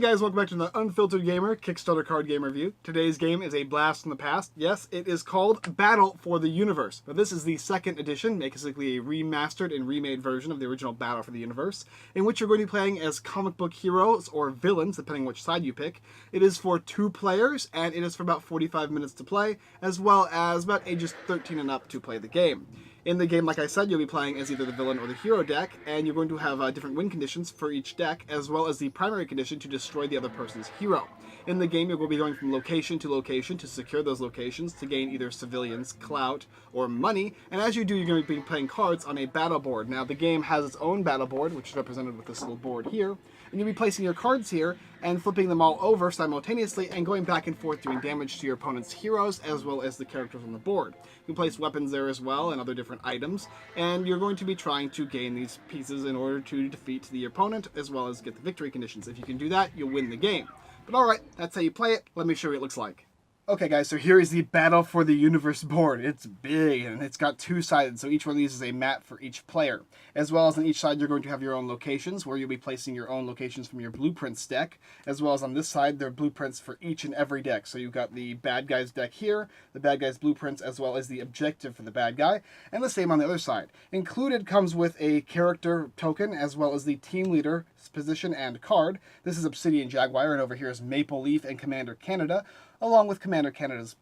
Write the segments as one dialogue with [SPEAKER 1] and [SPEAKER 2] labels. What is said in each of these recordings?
[SPEAKER 1] guys, welcome back to the Unfiltered Gamer Kickstarter card game review. Today's game is a blast from the past. Yes, it is called Battle for the Universe. Now this is the second edition, basically a remastered and remade version of the original Battle for the Universe, in which you're going to be playing as comic book heroes or villains, depending which side you pick. It is for 2 players, and it is for about 45 minutes to play, as well as about ages 13 and up to play the game. In the game, like I said, you'll be playing as either the villain or the hero deck, and you're going to have different win conditions for each deck, as well as the primary condition to destroy the other person's hero. In the game, you're going to be going from location to secure those locations to gain either civilians, clout, or money, and as you do, you're going to be playing cards on a battle board. Now, the game has its own battle board, which is represented with this little board here, and you'll be placing your cards here and flipping them all over simultaneously and going back and forth doing damage to your opponent's heroes as well as the characters on the board. You can place weapons there as well and other different items, and you're going to be trying to gain these pieces in order to defeat the opponent as well as get the victory conditions. If you can do that, you'll win the game. But alright, that's how you play it. Let me show you what it looks like. Okay guys, so here is the Battle for the Universe board. It's big and it's got 2 sides, so each one of these is a map for each player. As well as on each side you're going to have your own locations, where you'll be placing your own locations from your blueprints deck. As well as on this side, there are blueprints for each and every deck. So you've got the bad guy's deck here, the bad guy's blueprints, as well as the objective for the bad guy, and the same on the other side. Included comes with a character token, as well as the team leader position and card. This is Obsidian Jaguar, and over here is Maple Leaf and Commander Canada, along with Commander Canada's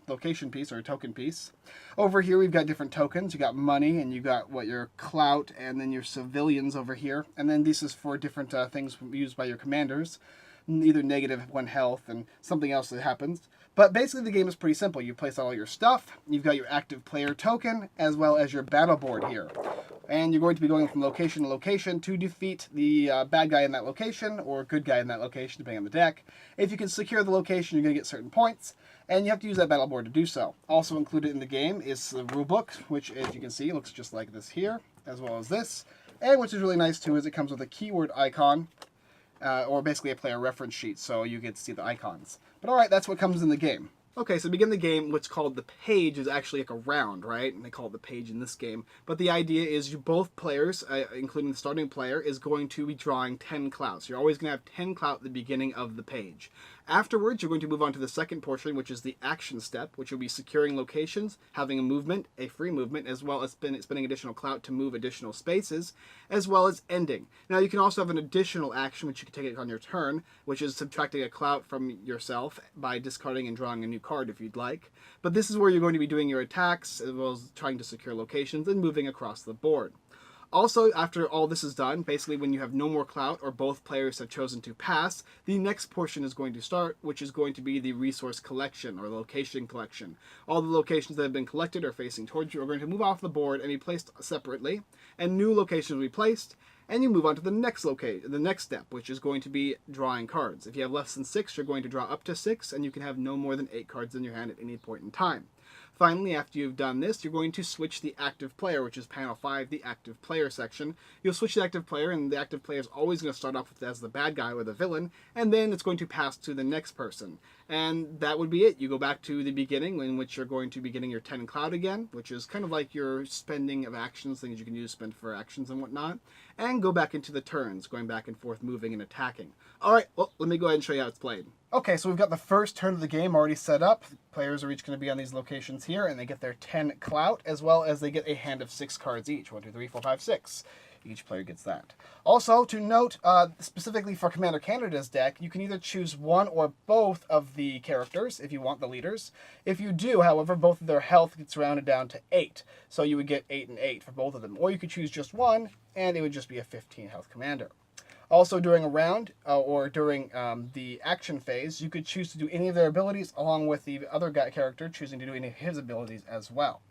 [SPEAKER 1] location piece or token piece. Over here we've got different tokens. You got money, and you got your clout, and then your civilians over here. And then this is for different things used by your commanders, either -1 health and something else that happens. But basically the game is pretty simple. You place all your stuff, you've got your active player token, as well as your battle board here. And you're going to be going from location to location to defeat the bad guy in that location, or good guy in that location, depending on the deck. If you can secure the location, you're going to get certain points, and you have to use that battle board to do so. Also included in the game is the rulebook, which, as you can see, looks just like this here, as well as this. And which is really nice too, is it comes with a keyword icon, or basically a player reference sheet, so you get to see the icons. But alright, that's what comes in the game. Okay, so to begin the game, what's called the page is actually like a round, right? And they call it the page in this game. But the idea is both players, including the starting player, is going to be drawing 10 clouts. You're always going to have 10 clout at the beginning of the page. Afterwards, you're going to move on to the second portion, which is the action step, which will be securing locations, having a movement, a free movement, as well as spending additional clout to move additional spaces, as well as ending. Now, you can also have an additional action, which you can take on your turn, which is subtracting a clout from yourself by discarding and drawing a new card if you'd like. But this is where you're going to be doing your attacks, as well as trying to secure locations and moving across the board. Also, after all this is done, basically when you have no more clout or both players have chosen to pass, the next portion is going to start, which is going to be the resource collection or location collection. All the locations that have been collected or facing towards you are going to move off the board and be placed separately, and new locations will be placed, and you move on to the next step, which is going to be drawing cards. If you have less than 6, you're going to draw up to 6, and you can have no more than 8 cards in your hand at any point in time. Finally, after you've done this, you're going to switch the active player, which is panel 5, the active player section. You'll switch the active player, and the active player is always going to start off as the bad guy or the villain, and then it's going to pass to the next person. And that would be it. You go back to the beginning, in which you're going to be getting your 10 clout again, which is kind of like your spending of actions, things you can use to spend for actions and whatnot, and go back into the turns, going back and forth, moving and attacking. Alright, well, let me go ahead and show you how it's played. Okay, so we've got the first turn of the game already set up. Players are each going to be on these locations here, and they get their 10 clout, as well as they get a hand of 6 cards each. 1, 2, 3, 4, 5, 6. Each player gets that. Also, to note, specifically for Commander Canada's deck, you can either choose one or both of the characters, if you want the leaders. If you do, however, both of their health gets rounded down to 8. So you would get 8 and 8 for both of them. Or you could choose just one, and it would just be a 15 health commander. Also, during a round, or during the action phase, you could choose to do any of their abilities, along with the other character choosing to do any of his abilities as well.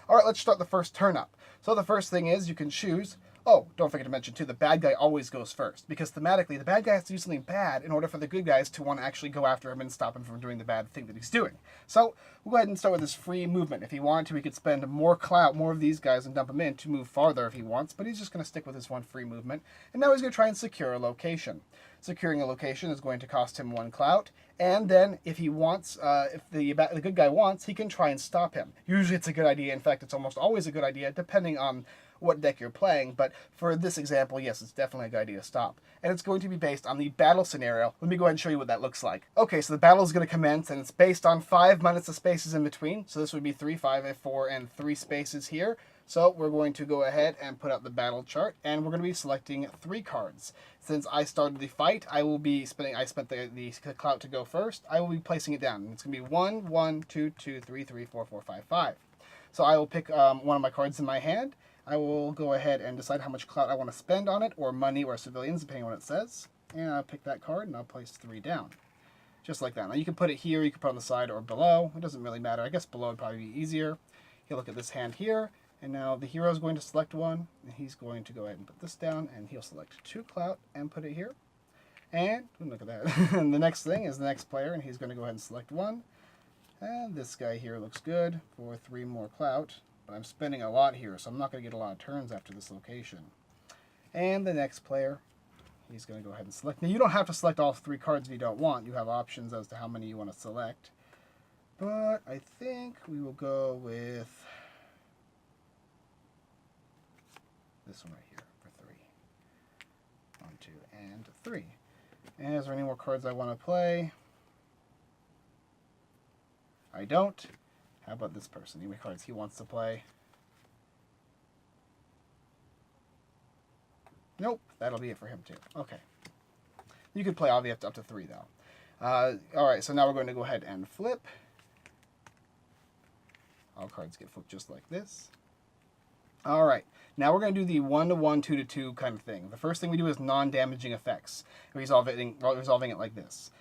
[SPEAKER 1] Alright, let's start the first turn up. So the first thing is you can choose... Oh, don't forget to mention, too, the bad guy always goes first, because thematically, the bad guy has to do something bad in order for the good guys to want to actually go after him and stop him from doing the bad thing that he's doing. So, we'll go ahead and start with his free movement. If he wanted to, he could spend more clout, more of these guys, and dump them in to move farther if he wants, but he's just going to stick with his one free movement, and now he's going to try and secure a location. Securing a location is going to cost him 1 clout, and then if he wants, if the good guy wants, he can try and stop him. Usually it's a good idea. In fact, it's almost always a good idea, depending on what deck you're playing, but for this example, yes, it's definitely a good idea to stop. And it's going to be based on the battle scenario. Let me go ahead and show you what that looks like. Okay, so the battle is going to commence, and it's based on 5 minus the spaces in between. So this would be 3, 5, 4, and 3 spaces here. So we're going to go ahead and put out the battle chart, and we're going to be selecting 3 cards. Since I started the fight, I spent the clout to go first. I will be placing it down. It's going to be 1, 1, 2, 2, 3, 3, 4, 4, 5, 5. So I will pick one of my cards in my hand. I will go ahead and decide how much clout I want to spend on it, or money, or civilians, depending on what it says. And I'll pick that card, and I'll place 3 down. Just like that. Now you can put it here, you can put it on the side or below. It doesn't really matter. I guess below would probably be easier. You look at this hand here. And now the hero is going to select 1, and he's going to go ahead and put this down, and he'll select 2 clout and put it here. And, look at that. And the next thing is the next player, and he's going to go ahead and select 1. And this guy here looks good for 3 more clout, but I'm spending a lot here, so I'm not going to get a lot of turns after this location. And the next player, he's going to go ahead and select. Now, you don't have to select all 3 cards if you don't want. You have options as to how many you want to select. But I think we will go with this one right here for 3. 1, 2, and 3. And is there any more cards I want to play? I don't. How about this person? Any cards he wants to play? Nope. That'll be it for him too. Okay. You could play obviously up to 3 though. Alright, so now we're going to go ahead and flip. All cards get flipped just like this. Alright, now we're going to do the 1-to-1, 2-to-2 kind of thing. The first thing we do is non-damaging effects, resolving it like this.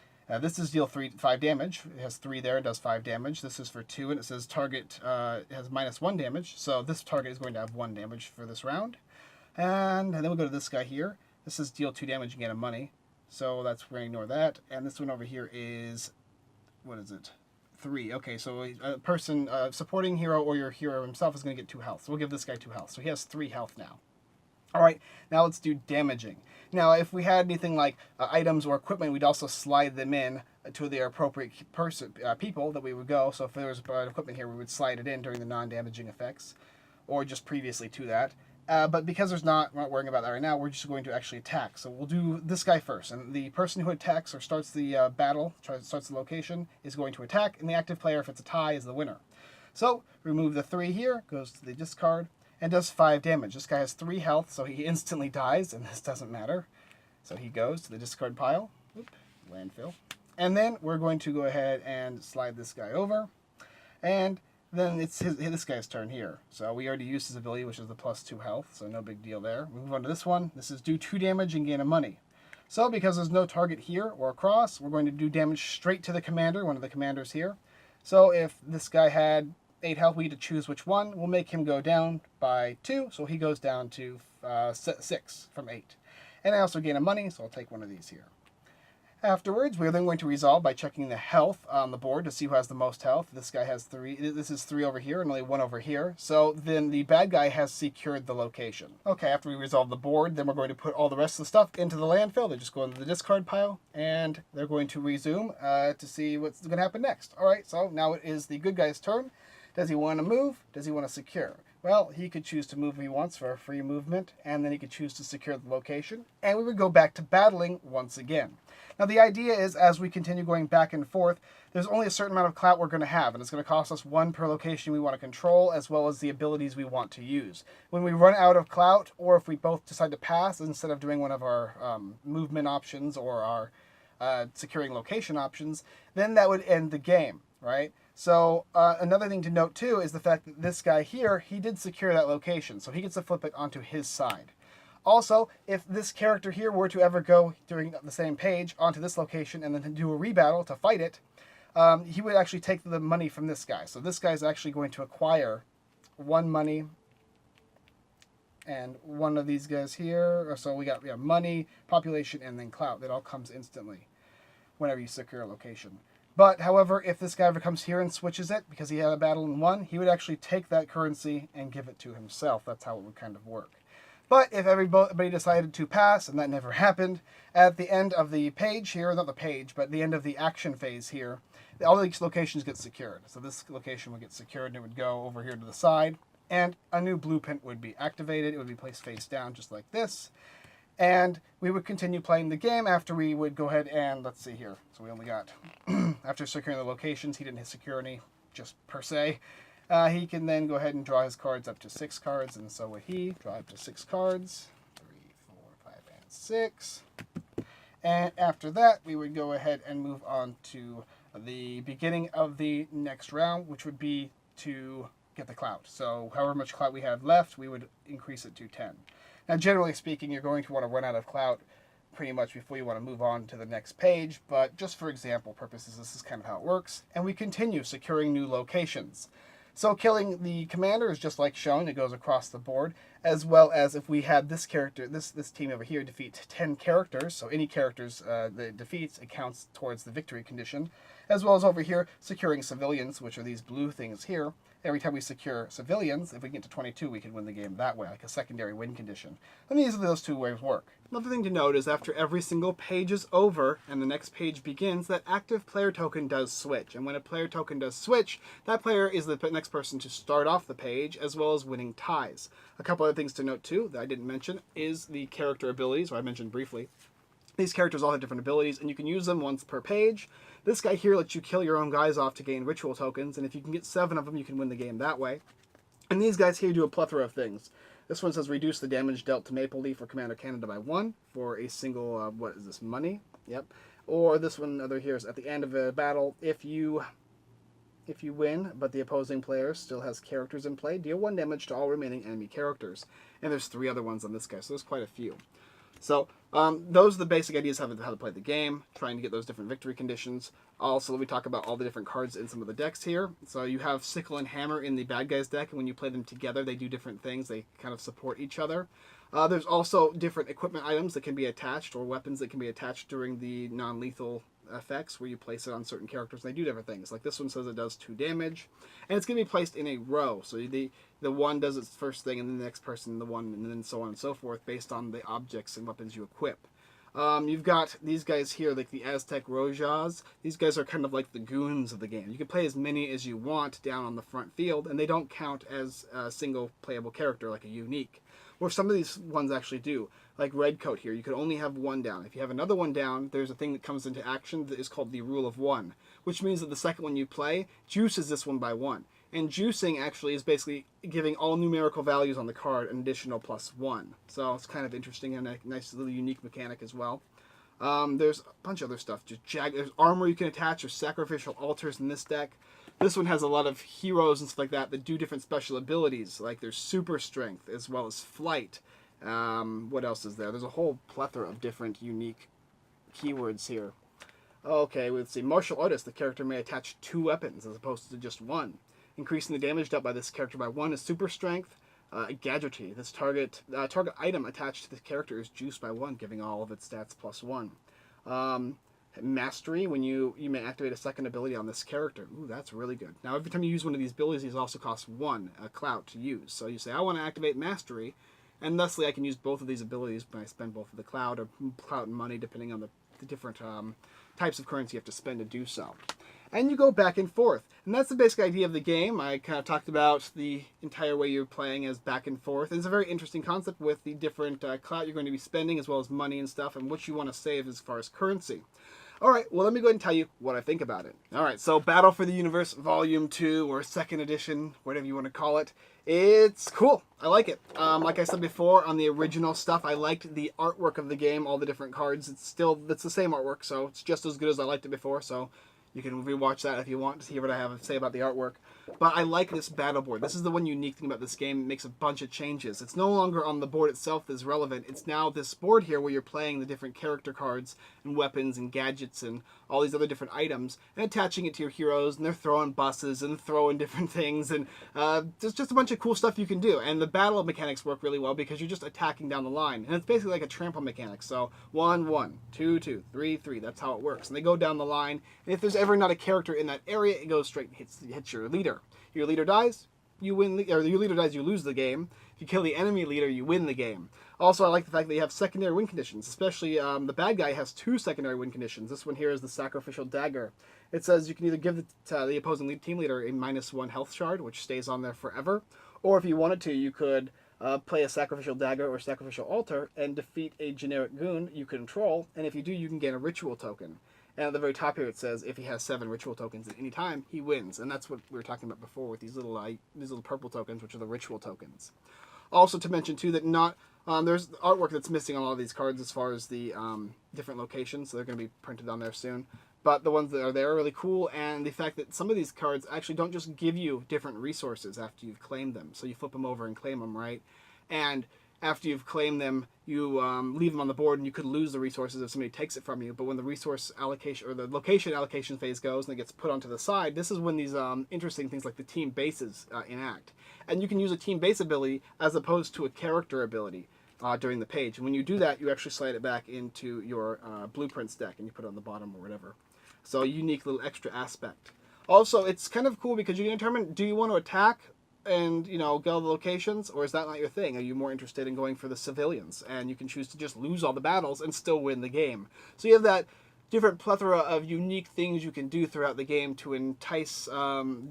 [SPEAKER 1] This is deal 5 damage. It has 3 there, it does 5 damage. This is for 2, and it says target has -1 damage, so this target is going to have 1 damage for this round. And then we'll go to this guy here. This is deal 2 damage and get a money, so we're going to ignore that. And this one over here is, what is it? 3. Okay, so a person, supporting hero or your hero himself is going to get 2 health. So we'll give this guy 2 health. So he has 3 health now. Alright, now let's do damaging. Now, if we had anything like items or equipment, we'd also slide them in to the appropriate people that we would go. So if there was equipment here, we would slide it in during the non-damaging effects, or just previously to that. But because we're not worrying about that right now, we're just going to actually attack. So we'll do this guy first. And the person who attacks or starts the battle, starts the location, is going to attack. And the active player, if it's a tie, is the winner. So remove the 3 here, goes to the discard, and does 5 damage. This guy has 3 health, so he instantly dies, and this doesn't matter. So he goes to the discard pile. Oop, landfill. And then we're going to go ahead and slide this guy over. And then it's this guy's turn here. So we already used his ability, which is the +2 health, so no big deal there. We move on to this one. This is do 2 damage and gain a money. So because there's no target here or across, we're going to do damage straight to the commander, one of the commanders here. So if this guy had 8 health, we get to choose which one. We'll make him go down by 2, so he goes down to 6 from 8. And I also gain a money, so I'll take one of these here. Afterwards, we're then going to resolve by checking the health on the board to see who has the most health. This guy has 3. This is 3 over here and only 1 over here. So then the bad guy has secured the location. Okay, after we resolve the board, then we're going to put all the rest of the stuff into the landfill. They just go into the discard pile, and they're going to resume to see what's going to happen next. All right, so now it is the good guy's turn. Does he want to move? Does he want to secure? Well, he could choose to move if he wants for a free movement, and then he could choose to secure the location, and we would go back to battling once again. Now, the idea is, as we continue going back and forth, there's only a certain amount of clout we're going to have, and it's going to cost us 1 per location we want to control, as well as the abilities we want to use. When we run out of clout, or if we both decide to pass, instead of doing one of our movement options or our securing location options, then that would end the game, right? So another thing to note too is the fact that this guy here, he did secure that location, so he gets to flip it onto his side. Also, if this character here were to ever go during the same page onto this location and then do a rebattle to fight it, he would actually take the money from this guy. So this guy's actually going to acquire 1 money and 1 of these guys here. So we got money, population, and then clout. That all comes instantly whenever you secure a location. But, however, if this guy ever comes here and switches it, because he had a battle and won, he would actually take that currency and give it to himself. That's how it would kind of work. But if everybody decided to pass, and that never happened, at the end of the page here, not the page, but the end of the action phase here, all these locations get secured. So this location would get secured, and it would go over here to the side. and a new blueprint would be activated. It would be placed face down just like this. And we would continue playing the game after we would go ahead and, let's see here. So we only got, after securing the locations, he didn't hit secure any just per se. He can then go ahead and draw his cards up to 6 cards, and so would he. Draw up to 6 cards. 3, 4, 5, and 6. And after that, we would go ahead and move on to the beginning of the next round, which would be to get the clout. So however much clout we have left, we would increase it to 10. Now, generally speaking, you're going to want to run out of clout pretty much before you want to move on to the next page, but just for example purposes, this is kind of how it works. And we continue securing new locations. So killing the commander is just like shown, it goes across the board, as well as if we had this character, this team over here defeat 10 characters, so any characters that defeats, it counts towards the victory condition, as well as over here securing civilians, which are these blue things here. Every time we secure civilians, if we get to 22, we can win the game that way, like a secondary win condition. And these are those two ways work. Another thing to note is after every single page is over and the next page begins, that active player token does switch. And when a player token does switch, that player is the next person to start off the page, as well as winning ties. A couple other things to note too that I didn't mention is the character abilities, or I mentioned briefly. These characters all have different abilities, and you can use them once per page. This guy here lets you kill your own guys off to gain ritual tokens, and if you can get 7 of them, you can win the game that way. And these guys here do a plethora of things. This one says reduce the damage dealt to Maple Leaf or Commander Canada by 1 for a single, what is this, money? Yep. Or this one other here is at the end of a battle, if you win, but the opposing player still has characters in play, deal 1 damage to all remaining enemy characters. And there's 3 other ones on this guy, so there's quite a few. So those are the basic ideas of how to play the game, trying to get those different victory conditions. Also, we talk about all the different cards in some of the decks here. So you have Sickle and Hammer in the bad guys deck, and when you play them together, they do different things. They kind of support each other. There's also different equipment items that can be attached, or weapons that can be attached during the non-lethal effects, where you place it on certain characters and they do different things. Like this one says it does 2 damage, and it's going to be placed in a row. So the one does its first thing, and then the next person the one, and then so on and so forth, based on the objects and weapons you equip. You've got these guys here, like the Aztec Rojas. These guys are kind of like the goons of the game. You can play as many as you want down on the front field, and they don't count as a single playable character, like a unique. Or some of these ones actually do. Like Redcoat here, you could only have 1 down. If you have another one down, there's a thing that comes into action that is called the Rule of 1, which means that the second one you play juices this one by 1. And juicing actually is basically giving all numerical values on the card an additional +1. So it's kind of interesting and a nice little unique mechanic as well. There's a bunch of other stuff. There's armor you can attach, or sacrificial altars in this deck. This one has a lot of heroes and stuff like that do different special abilities. Like there's super strength as well as flight. What else is there? There's a whole plethora of different unique keywords here. Okay, let's see. Martial Artist. The character may attach 2 weapons as opposed to just 1. Increasing the damage dealt by this character by 1 is super strength. Gadgetry. This target item attached to the character is juiced by 1, giving all of its stats +1. Mastery. When you may activate a second ability on this character. Ooh, that's really good. Now, every time you use one of these abilities, these also cost 1 clout to use. So you say, I want to activate Mastery, and thusly I can use both of these abilities when I spend both of the clout or clout and money, depending on the different types of currency you have to spend to do so. And you go back and forth. And that's the basic idea of the game. I kind of talked about the entire way you're playing as back and forth. And it's a very interesting concept with the different clout you're going to be spending, as well as money and stuff, and what you want to save as far as currency. Alright, well, let me go ahead and tell you what I think about it. Alright, so Battle for the Universe Volume 2, or 2nd Edition, whatever you want to call it. It's cool. I like it. Like I said before, on the original stuff, I liked the artwork of the game, all the different cards. It's the same artwork, so it's just as good as I liked it before, so you can rewatch that if you want to see what I have to say about the artwork. But I like this battle board. This is the one unique thing about this game. It makes a bunch of changes. It's no longer on the board itself that's relevant. It's now this board here where you're playing the different character cards and weapons and gadgets and all these other different items and attaching it to your heroes, and they're throwing buses and throwing different things, and there's just a bunch of cool stuff you can do. And the battle mechanics work really well because you're just attacking down the line. And it's basically like a trample mechanic. So 1, 1, 2, 2, 3, 3. That's how it works. And they go down the line. And if there's ever not a character in that area, it goes straight and hits your leader. Your leader dies, you win, or your leader dies, you lose the game. If you kill the enemy leader, you win the game. Also, I like the fact that you have secondary win conditions, especially the bad guy has 2 secondary win conditions. This one here is the Sacrificial Dagger. It says you can either give the opposing team leader a -1 health shard, which stays on there forever, Or if you wanted to, you could play a sacrificial dagger or sacrificial altar and defeat a generic goon you control, and if you do, you can gain a ritual token. And at the very top here it says if he has 7 ritual tokens at any time, he wins. And that's what we were talking about before with these little purple tokens, which are the ritual tokens. Also to mention too that there's artwork that's missing on all of these cards as far as the different locations, so they're going to be printed on there soon. But the ones that are there are really cool, and the fact that some of these cards actually don't just give you different resources after you've claimed them. So you flip them over and claim them, right? And after you've claimed them, you leave them on the board, and you could lose the resources if somebody takes it from you. But when the resource allocation or the location allocation phase goes and it gets put onto the side, this is when these interesting things like the team bases enact. And you can use a team base ability as opposed to a character ability during the page. And when you do that, you actually slide it back into your blueprints deck, and you put it on the bottom or whatever. So a unique little extra aspect. Also, it's kind of cool because you can determine, do you want to attack and, get all the locations, or is that not your thing? Are you more interested in going for the civilians? And you can choose to just lose all the battles and still win the game. So you have that different plethora of unique things you can do throughout the game to entice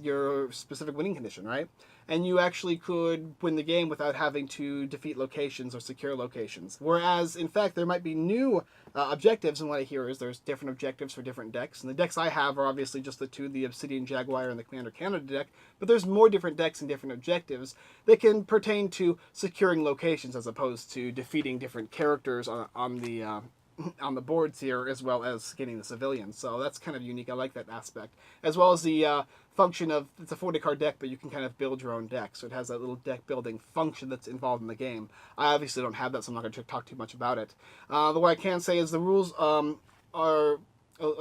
[SPEAKER 1] your specific winning condition, right? And you actually could win the game without having to defeat locations or secure locations. Whereas, in fact, there might be new objectives, and what I hear is there's different objectives for different decks. And the decks I have are obviously just the two, the Obsidian Jaguar and the Commander Canada deck, but there's more different decks and different objectives that can pertain to securing locations as opposed to defeating different characters on the boards here, as well as getting the civilians. So that's kind of unique. I like that aspect. As well as the function of, it's a 40 card deck, but you can kind of build your own deck. So it has that little deck building function that's involved in the game. I obviously don't have that, so I'm not going to talk too much about it. What I can say is the rules are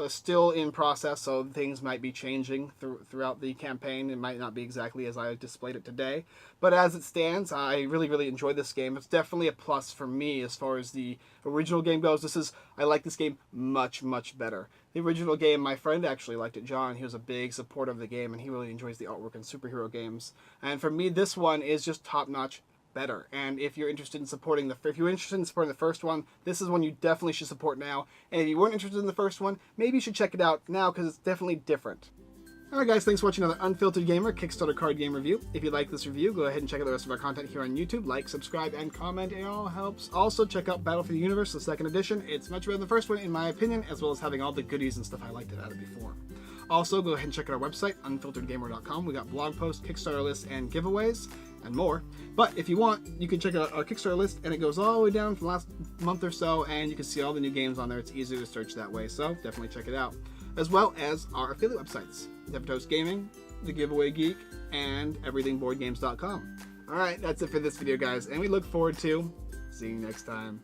[SPEAKER 1] still in process, so things might be changing throughout the campaign. It might not be exactly as I displayed it today, but as it stands, I really, really enjoy this game. It's definitely a plus for me as far as the original game goes. I like this game much, much better. The original game, my friend actually liked it, John. He was a big supporter of the game, and he really enjoys the artwork in superhero games. And for me, this one is just top-notch better. And if you're interested in supporting the first one, this is one you definitely should support now. And if you weren't interested in the first one, maybe you should check it out now because it's definitely different. Alright guys, thanks for watching another Unfiltered Gamer Kickstarter card game review. If you like this review, go ahead and check out the rest of our content here on YouTube. Like, subscribe, and comment. It all helps. Also, check out Battle for the Universe, the second edition. It's much better than the first one, in my opinion, as well as having all the goodies and stuff I liked about it before. Also, go ahead and check out our website, unfilteredgamer.com. We got blog posts, Kickstarter lists, and giveaways, and more. But if you want, you can check out our Kickstarter list, and it goes all the way down from the last month or so, and you can see all the new games on there. It's easier to search that way, so definitely check it out. As well as our affiliate websites, Devatos Gaming, The Giveaway Geek, and everythingboardgames.com. Alright, that's it for this video, guys, and we look forward to seeing you next time.